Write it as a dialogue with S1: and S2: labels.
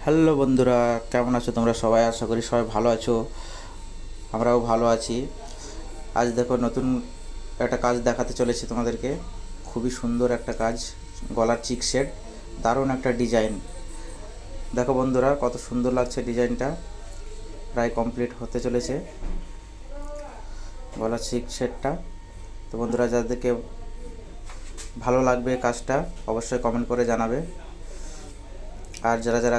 S1: Hello বন্ধুরা, কেমন আছো তোমরা সবাই? আশা করি সবাই ভালো আছো। আমরাও ভালো আছি। আজ দেখো নতুন একটা কাজ দেখাতে চলেছি তোমাদেরকে। খুবই সুন্দর একটা কাজ, গলার চিক সেট। দারুণ একটা ডিজাইন। দেখো বন্ধুরা, কত সুন্দর লাগছে ডিজাইনটা। প্রায় কমপ্লিট হতে চলেছে গলার চিক সেটটা। তো বন্ধুরা, যাদেরকে ভালো লাগবে কাজটা অবশ্যই কমেন্ট করে জানাবে। আর যারা যারা